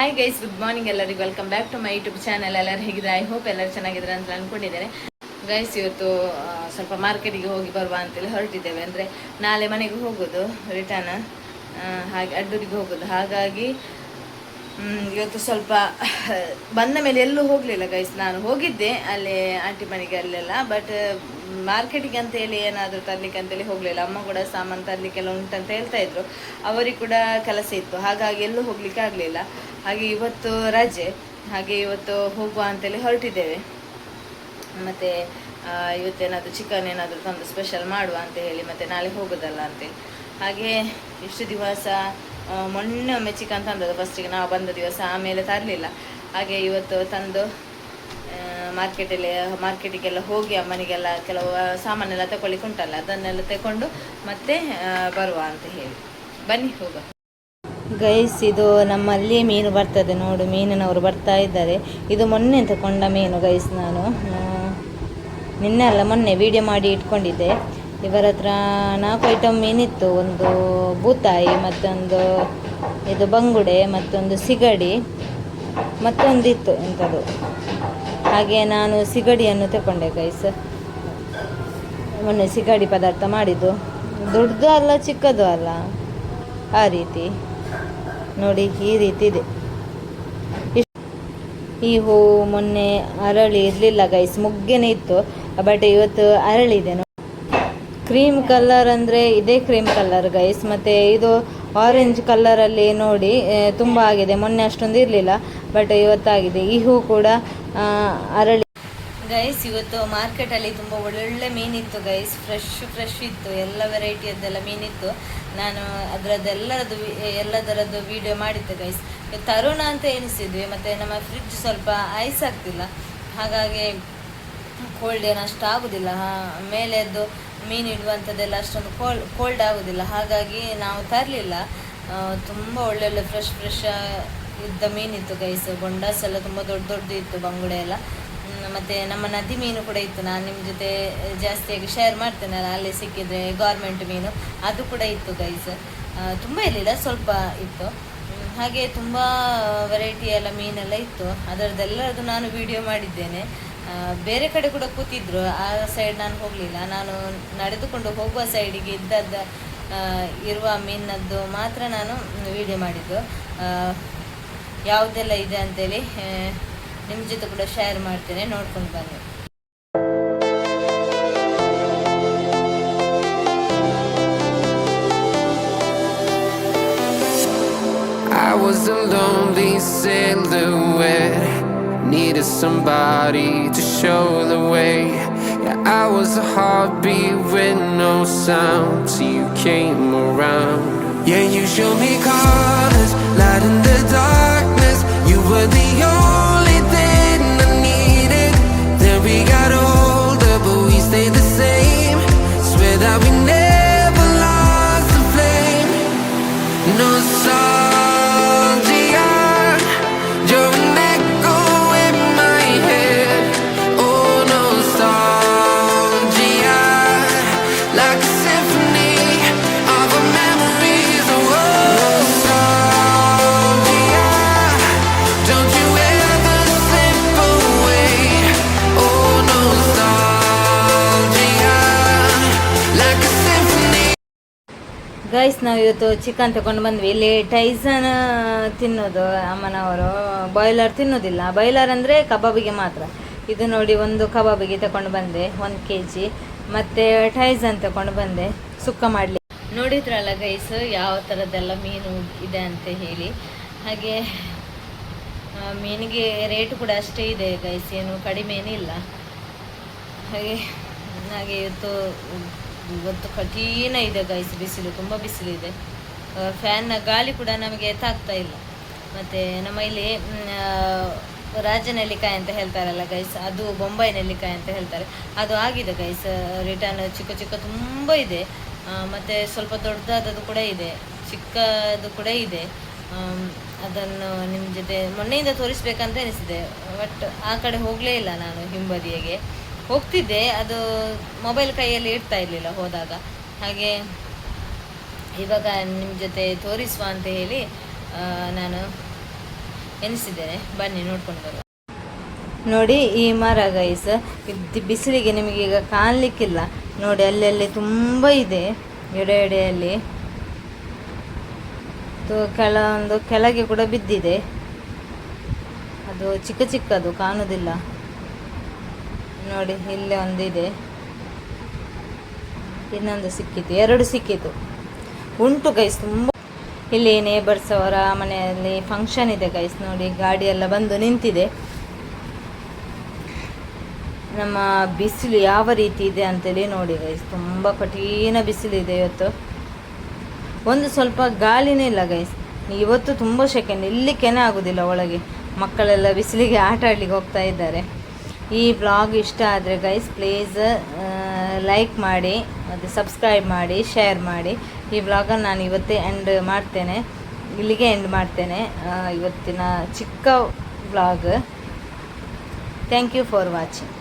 Hi guys, good morning ಎಲ್ಲರಿಗೂ. Welcome back to my YouTube channel. ಎಲ್ಲರೂ ಹೇಗಿದ್ರೆ I hope ಎಲ್ಲರೂ ಚೆನ್ನಾಗಿದ್ದಾರೆ ಅಂತ ಅಂದ್ಕೊಂಡಿದ್ದೇನೆ. ಗೈಸ್, ಇವತ್ತು ಸ್ವಲ್ಪ ಮಾರ್ಕೆಟಿಗೆ ಹೋಗಿ ಬರುವ ಅಂತೇಳಿ ಹೊರಟಿದ್ದೇವೆ. ಅಂದರೆ ನಾಳೆ ಮನೆಗೆ ಹೋಗೋದು, ರಿಟರ್ನ್ ಹಾಗೆ ಅಡ್ಡೂರಿಗೆ ಹೋಗೋದು. ಹಾಗಾಗಿ ಇವತ್ತು ಸ್ವಲ್ಪ ಬಂದ ಮೇಲೆ ಎಲ್ಲೂ ಹೋಗಲಿಲ್ಲ ಗೈಸ್. ನಾನು ಹೋಗಿದ್ದೆ ಅಲ್ಲಿ ಆಂಟಿ ಮನೆಗೆ ಅಲ್ಲೆಲ್ಲ, ಬಟ್ ಮಾರ್ಕೆಟಿಗೆ ಅಂತೇಳಿ ಏನಾದರೂ ತರಲಿಕ್ಕೆ ಅಂತೇಳಿ ಹೋಗಲಿಲ್ಲ. ಅಮ್ಮ ಕೂಡ ಸಾಮಾನು ತರಲಿಕ್ಕೆಲ್ಲ ಉಂಟಂತ ಹೇಳ್ತಾ ಇದ್ರು. ಅವರಿಗೆ ಕೂಡ ಕೆಲಸ ಇತ್ತು, ಹಾಗಾಗಿ ಎಲ್ಲೂ ಹೋಗ್ಲಿಕ್ಕೆ ಆಗಲಿಲ್ಲ. ಹಾಗೆ ಇವತ್ತು ರಜೆ, ಹಾಗೆ ಇವತ್ತು ಹೋಗುವ ಅಂತೇಳಿ ಹೊರಟಿದ್ದೇವೆ. ಮತ್ತು ಇವತ್ತೇನಾದರೂ ಚಿಕನ್ ಏನಾದರೂ ತಂದು ಸ್ಪೆಷಲ್ ಮಾಡುವ ಅಂತ ಹೇಳಿ, ಮತ್ತು ನಾಳೆ ಹೋಗೋದಲ್ಲ ಅಂತೇಳಿ. ಹಾಗೆ ಇಷ್ಟು ದಿವಸ ಮೊನ್ನೆ ಒಮ್ಮೆ ಚಿಕನ್ ತಂದದ್ದು ಫಸ್ಟಿಗೆ ನಾವು ಬಂದ ದಿವಸ, ಆಮೇಲೆ ತರಲಿಲ್ಲ. ಹಾಗೆ ಇವತ್ತು ತಂದು ಮಾರ್ಕೆಟಿಗೆಲ್ಲ ಹೋಗಿ ಅಮ್ಮನಿಗೆಲ್ಲ ಕೆಲವು ಸಾಮಾನೆಲ್ಲ ತಗೊಳ್ಳಿಕ್ಕೆ ಉಂಟಲ್ಲ, ಅದನ್ನೆಲ್ಲ ತಗೊಂಡು ಮತ್ತೆ ಬರುವ ಅಂತ ಹೇಳಿ. ಬನ್ನಿ ಹೋಗುವ. ಗೈಸ್, ಇದು ನಮ್ಮಲ್ಲಿ ಮೀನು ಬರ್ತದೆ ನೋಡು, ಮೀನಿನವರು ಬರ್ತಾ ಇದ್ದಾರೆ. ಇದು ಮೊನ್ನೆ ತಗೊಂಡ ಮೀನು ಗೈಸ್. ನಾನು ನಿನ್ನೆ ಅಲ್ಲ ಮೊನ್ನೆ ವಿಡಿಯೋ ಮಾಡಿ ಇಟ್ಕೊಂಡಿದ್ದೆ. ಇವರ ಹತ್ರ 4 ಐಟಮ್ ಮೀನಿತ್ತು. ಒಂದು ಬೂತಾಯಿ, ಮತ್ತೊಂದು ಇದು ಬಂಗುಡೆ, ಮತ್ತೊಂದು ಸಿಗಡಿ, ಮತ್ತೊಂದಿತ್ತು ಎಂಥದ್ದು. ಹಾಗೆ ನಾನು ಸಿಗಡಿಯನ್ನು ತಗೊಂಡೆ ಗೈಸ್. ಮೊನ್ನೆ ಸಿಗಡಿ ಪದಾರ್ಥ ಮಾಡಿದ್ದು, ದೊಡ್ಡದು ಅಲ್ಲ ಚಿಕ್ಕದು ಅಲ್ಲ, ಆ ರೀತಿ ನೋಡಿ, ಈ ರೀತಿ ಇದೆ. ಈ ಹೂವು ಮೊನ್ನೆ ಅರಳಿ ಇರಲಿಲ್ಲ ಗೈಸ್, ಮುಗ್ಗೆನೇ ಇತ್ತು. ಬಟ್ ಇವತ್ತು ಅರಳಿದೆ. ಕ್ರೀಮ್ ಕಲರ್ ಅಂದರೆ ಇದೇ ಕ್ರೀಮ್ ಕಲರ್ ಗೈಸ್. ಮತ್ತು ಇದು ಆರೆಂಜ್ ಕಲರಲ್ಲಿ ನೋಡಿ ತುಂಬ ಆಗಿದೆ. ಮೊನ್ನೆ ಅಷ್ಟೊಂದು ಇರಲಿಲ್ಲ, ಬಟ್ ಇವತ್ತಾಗಿದೆ. ಈ ಹೂ ಕೂಡ ಅರಳಿ ಗೈಸ್. ಇವತ್ತು ಮಾರ್ಕೆಟಲ್ಲಿ ತುಂಬ ಒಳ್ಳೊಳ್ಳೆ ಮೀನಿತ್ತು ಗೈಸ್. ಫ್ರೆಶ್ ಇತ್ತು, ಎಲ್ಲ ವೆರೈಟಿಯದ್ದೆಲ್ಲ ಮೀನಿತ್ತು. ನಾನು ಎಲ್ಲದರದ್ದು ವಿಡಿಯೋ ಮಾಡಿದ್ದೆ ಗೈಸ್. ತರೋಣ ಅಂತ ಎನಿಸಿದ್ವಿ, ಮತ್ತು ನಮ್ಮ ಫ್ರಿಡ್ಜ್ ಸ್ವಲ್ಪ ಐಸ್ ಆಗ್ತಿಲ್ಲ, ಹಾಗಾಗಿ ಕೋಲ್ಡ್ ಏನು ಅಷ್ಟು ಆಗೋದಿಲ್ಲ. ಮೇಲೆದ್ದು ಮೀನು ಇಡುವಂಥದ್ದೆಲ್ಲ ಅಷ್ಟೊಂದು ಕೋಲ್ಡ್ ಆಗೋದಿಲ್ಲ, ಹಾಗಾಗಿ ನಾವು ತರಲಿಲ್ಲ. ತುಂಬ ಒಳ್ಳೊಳ್ಳೆ ಫ್ರೆಶ್ ಇದ್ದ ಮೀನಿತ್ತು ಗೈಸ್. ಬೊಂಡಾಸ್ ಎಲ್ಲ ತುಂಬ ದೊಡ್ಡದು ಇತ್ತು, ಬಂಗುಡೆ ಎಲ್ಲ. ಮತ್ತು ನಮ್ಮ ನದಿ ಮೀನು ಕೂಡ ಇತ್ತು. ನಾನು ನಿಮ್ಮ ಜೊತೆ ಜಾಸ್ತಿಯಾಗಿ ಶೇರ್ ಮಾಡ್ತೇನೆ, ಅಲ್ಲಿ ಸಿಕ್ಕಿದ್ರೆ ಗೌರ್ಮೆಂಟ್ ಮೀನು, ಅದು ಕೂಡ ಇತ್ತು ಗೈಸ್. ತುಂಬ ಇರಲಿಲ್ಲ, ಸ್ವಲ್ಪ ಇತ್ತು. ಹಾಗೆ ತುಂಬ ವೆರೈಟಿ ಎಲ್ಲ ಮೀನೆಲ್ಲ ಇತ್ತು. ಅದರದ್ದೆಲ್ಲರದ್ದು ನಾನು ವಿಡಿಯೋ ಮಾಡಿದ್ದೇನೆ. ಬೇರೆ ಕಡೆ ಕೂಡ ಕೂತಿದ್ರು, ಆ ಸೈಡ್ ನಾನು ಹೋಗಲಿಲ್ಲ. ನಾನು ನಡೆದುಕೊಂಡು ಹೋಗುವ ಸೈಡಿಗೆ ಇರುವ ಮೀನದ್ದು ಮಾತ್ರ ನಾನು ವಿಡಿಯೋ ಮಾಡಿದ್ದು. ಯಾವುದೆಲ್ಲ ಇದೆ ಅಂತೇಳಿ ನಿಮ್ಮ ಜೊತೆ ಕೂಡ ಶೇರ್ ಮಾಡ್ತೇನೆ, ನೋಡ್ಕೊಂಡು ಬನ್ನಿ. I was a lonely silhouette, needed somebody to show the way. Yeah, I was a heartbeat with no sound till you came around. Yeah, you showed me colors, light in the darkness. You were the only thing I needed. Then we got older, but we stayed the same. Swear that we never lost the flame. No sorry. Guys, ನಾವು ಇವತ್ತು chicken ತಗೊಂಡು ಬಂದ್ವಿ. ಇಲ್ಲಿ Tyson ತಿನ್ನೋದು ಅಮ್ಮನವರು, boiler ತಿನ್ನೋದಿಲ್ಲ. Boiler ಅಂದರೆ ಕಬಾಬಿಗೆ ಮಾತ್ರ. ಇದು ನೋಡಿ, ಒಂದು ಕಬಾಬಿಗೆ ತಗೊಂಡು ಬಂದೆ 1 kg. ಮತ್ತು ಟೈಸನ್ ತಗೊಂಡು ಬಂದೆ ಸುಕ್ಕ ಮಾಡಲಿ. ನೋಡಿದ್ರಲ್ಲ ಗೈಸ್, ಯಾವ ಥರದ್ದೆಲ್ಲ ಮೀನು ಇದೆ ಅಂತ ಹೇಳಿ. ಹಾಗೆ ಮೀನಿಗೆ ರೇಟ್ ಕೂಡ ಅಷ್ಟೇ ಇದೆ ಗೈಸ್, ಏನು ಕಡಿಮೆ ಏನಿಲ್ಲ. ಹಾಗೆ ಇವತ್ತು ಕಠಿಣ ಇದೆ ಗೈಸ್, ಬಿಸಿಲು, ತುಂಬ ಬಿಸಿಲಿದೆ. ಫ್ಯಾನ್ನ ಗಾಳಿ ಕೂಡ ನಮಗೆ ತಾಗ್ತಾ ಇಲ್ಲ. ಮತ್ತು ನಮ್ಮ ಇಲ್ಲಿ ರಾಜನೆಲ್ಲಿಕಾಯಿ ಅಂತ ಹೇಳ್ತಾರಲ್ಲ ಗೈಸ್, ಅದು ಬೊಂಬೈ ನೆಲ್ಲಿಕಾಯಿ ಅಂತ ಹೇಳ್ತಾರೆ. ಅದು ಆಗಿದೆ ಗೈಸ್, ರಿಟರ್ನ್ ಚಿಕ್ಕ ತುಂಬ ಇದೆ. ಮತ್ತು ಸ್ವಲ್ಪ ದೊಡ್ಡದಾದದ್ದು ಕೂಡ ಇದೆ, ಚಿಕ್ಕದು ಕೂಡ ಇದೆ. ಅದನ್ನು ನಿಮ್ಮ ಜೊತೆ ಮೊನ್ನೆಯಿಂದ ತೋರಿಸ್ಬೇಕಂತ ಅನಿಸಿದೆ, ಬಟ್ ಆ ಕಡೆ ಹೋಗಲೇ ಇಲ್ಲ. ನಾನು ಹಿಂಬದಿಗೆ ಹೋಗ್ತಿದ್ದೆ, ಅದು ಮೊಬೈಲ್ ಕೈಯಲ್ಲಿ ಇಡ್ತಾ ಇರಲಿಲ್ಲ ಹೋದಾಗ. ಹಾಗೆ ಇವಾಗ ನಿಮ್ಮ ಜೊತೆ ತೋರಿಸುವ ಅಂತ ಹೇಳಿ ನಾನು ಎನಿಸಿದ್ದೇನೆ. ಬನ್ನಿ ನೋಡ್ಕೊಂಡು ಬರುವ. ನೋಡಿ ಈ ಮರ ಗೈಸ್, ಬಿಸಿಲಿಗೆ ನಿಮಗೆ ಈಗ ಕಾಣಲಿಕ್ಕಿಲ್ಲ. ನೋಡಿ ಅಲ್ಲಲ್ಲಿ ತುಂಬ ಇದೆ ಎಡೆ ಎಡೆಯಲ್ಲಿ. ಕೆಲವೊಂದು ಕೆಳಗೆ ಕೂಡ ಬಿದ್ದಿದೆ. ಅದು ಚಿಕ್ಕ ಚಿಕ್ಕದು ಕಾಣುವುದಿಲ್ಲ. ನೋಡಿ ಇಲ್ಲೇ ಒಂದಿದೆ, ಇನ್ನೊಂದು ಸಿಕ್ಕಿತು, 2 ಸಿಕ್ಕಿತು. ಉಂಟು ಗೈಸ್ ತುಂಬ. ಇಲ್ಲಿ ನೇಬರ್ಸ್ ಅವರ ಮನೆಯಲ್ಲಿ ಫಂಕ್ಷನ್ ಇದೆ ಗೈಸ್. ನೋಡಿ ಗಾಡಿ ಎಲ್ಲ ಬಂದು ನಿಂತಿದೆ. ನಮ್ಮ ಬಿಸಿಲು ಯಾವ ರೀತಿ ಇದೆ ಅಂತೇಳಿ ನೋಡಿ ಗೈಸ್. ತುಂಬ ಕಠಿಣ ಬಿಸಿಲಿದೆ ಇವತ್ತು. ಒಂದು ಸ್ವಲ್ಪ ಗಾಳಿನೇ ಇಲ್ಲ ಗೈಸ್. ಇವತ್ತು ತುಂಬ ಸೆಕೆಂಡ್ ನಿಲ್ಲಿಕ್ಕೇನೆ ಆಗೋದಿಲ್ಲ ಒಳಗೆ. ಮಕ್ಕಳೆಲ್ಲ ಬಿಸಿಲಿಗೆ ಆಟ ಆಡಲಿಕ್ಕೆ ಹೋಗ್ತಾ ಇದ್ದಾರೆ. ಈ ಬ್ಲಾಗ್ ಇಷ್ಟ ಆದರೆ ಗೈಸ್ ಪ್ಲೀಸ್ ಲೈಕ್ ಮಾಡಿ ಮತ್ತು ಸಬ್ಸ್ಕ್ರೈಬ್ ಮಾಡಿ, ಶೇರ್ ಮಾಡಿ. ಈ ಬ್ಲಾಗನ್ನು ನಾನು ಇವತ್ತೇ ಇಲ್ಲಿಗೆ ಎಂಡ್ ಮಾಡ್ತೇನೆ ಇವತ್ತಿನ ಚಿಕ್ಕ blog. Thank you for watching.